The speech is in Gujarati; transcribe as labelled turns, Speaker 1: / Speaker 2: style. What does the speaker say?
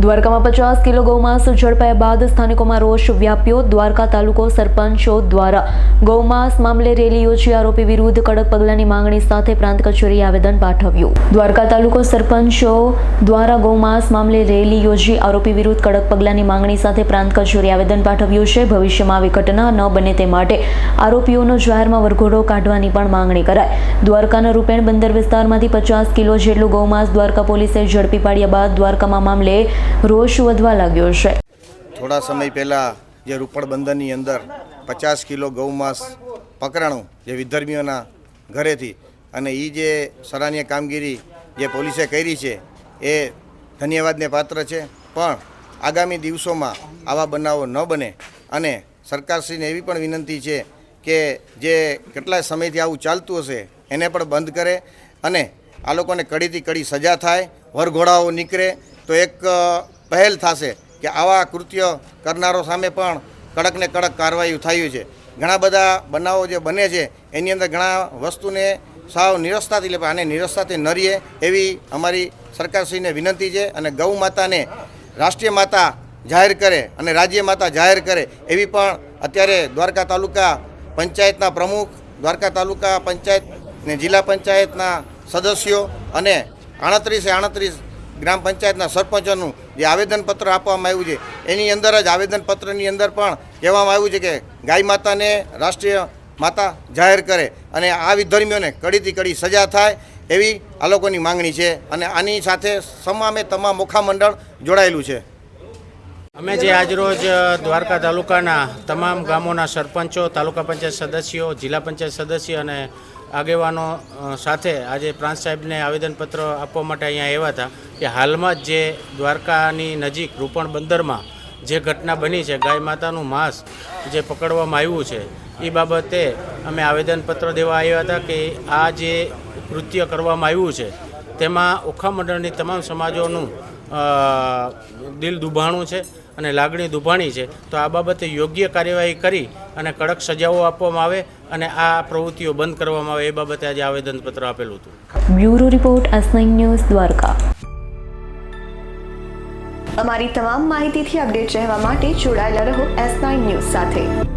Speaker 1: દ્વારકામાં 50 કિલો ગૌમાંસ ઝડપાયા બાદ સ્થાનિકોમાં રોષ વ્યાપ્યો। દ્વારકા તાલુકો સરપંચો દ્વારા ગૌમાંસ મામલે રેલી યોજી આરોપી વિરુદ્ધ કડક પગલાંની માંગણી સાથે પ્રાંત કચેરીએ આવેદન પાઠવ્યું। દ્વારકા તાલુકો સરપંચો દ્વારા ગૌમાંસ મામલે રેલી યોજી આરોપી વિરુદ્ધ કડક પગલાંની માંગણી સાથે પ્રાંત કચેરીએ આવેદન પાઠવ્યું છે। ભવિષ્યમાં આવી ઘટના ન બને તે માટે આરોપીઓનો જાહેરમાં વરઘોડો કાઢવાની પણ માંગણી કરાઈ। દ્વારકાના રૂપેણ બંદર વિસ્તારમાંથી 50 કિલો જેટલું ગૌમાંસ દ્વારકા પોલીસે ઝડપી પાડ્યા બાદ દ્વારકામાં મામલે રોષ વધવા લાગ્યો છે।
Speaker 2: થોડા સમય પહેલાં જે રૂપણ બંદરની અંદર 50 કિલો ગૌમાંસ પકડાણું જે વિધર્મીઓના ઘરેથી, અને એ જે સરાહનીય કામગીરી જે પોલીસે કરી છે એ ધન્યવાદને પાત્ર છે। પણ આગામી દિવસોમાં આવા બનાવો ન બને અને સરકારશ્રીને એવી પણ વિનંતી છે કે જે કેટલાય સમયથી આવું ચાલતું હશે એને પણ બંધ કરે અને આ લોકોને કડીથી કડી સજા થાય, વરઘોડાઓ નીકળે તો એક પહેલ થશે કે આવા કૃત્ય કરનારો સામે પણ કડકને કડક કાર્યવાહી થયું છે। ઘણા બધા બનાવો જે બને છે એની અંદર ઘણા વસ્તુને સાવ નિરસ્તાથી લે, આને નિરસ્તાથી ન રહીએ એવી અમારી સરકારશ્રીને વિનંતી છે। અને ગૌ માતાને રાષ્ટ્રીય માતા જાહેર કરે અને રાજ્ય માતા જાહેર કરે એવી પણ અત્યારે દ્વારકા તાલુકા પંચાયતના પ્રમુખ, દ્વારકા તાલુકા પંચાયત ને જિલ્લા પંચાયતના સદસ્યો અને 38 ગ્રામ પંચાયતના સરપંચોનું જે આવેદનપત્ર આપવામાં આવ્યું છે એની અંદર જ આવેદનપત્રની અંદર પણ કહેવામાં આવ્યું છે કે ગાય માતાને રાષ્ટ્રીય માતા જાહેર કરે અને આ વિધર્મીઓને કડીથી કડી સજા થાય એવી આ લોકોની માંગણી છે। અને આની સાથે તમામ મોખા મંડળ જોડાયેલું છે।
Speaker 3: અમે જે આજરોજ દ્વારકા તાલુકાના તમામ ગામોના સરપંચો, તાલુકા પંચાયત સદસ્યો, જિલ્લા પંચાયત સદસ્ય અને આગેવાનો સાથે આજે પ્રાંત સાહેબને આવેદનપત્ર આપવા માટે અહીંયા આવ્યા હતા કે હાલમાં જ જે દ્વારકાની નજીક રૂપણ બંદરમાં જે ઘટના બની છે, ગાય માતાનું માંસ જે પકડવામાં આવ્યું છે એ બાબતે અમે આવેદનપત્ર દેવા આવ્યા હતા કે આ જે કૃત્ય કરવામાં આવ્યું છે તેમાં ઓખા મંડળની તમામ સમાજોનું દિલ દુભાણું છે અને લાગણી દુભાણી છે। તો આ બાબતે યોગ્ય કાર્યવાહી કરી અને કડક સજાઓ આપવામાં આવે અને આ પ્રવૃત્તિઓ બંધ કરવામાં આવે એ બાબતે આજે આવેદનપત્ર આપેલું હતું।
Speaker 1: Bureau report S9 news Dwarka.
Speaker 4: અમારી તમામ માહિતીથી અપડેટ રહેવા માટે જોડાયેલા રહો S9 ન્યૂઝ સાથે।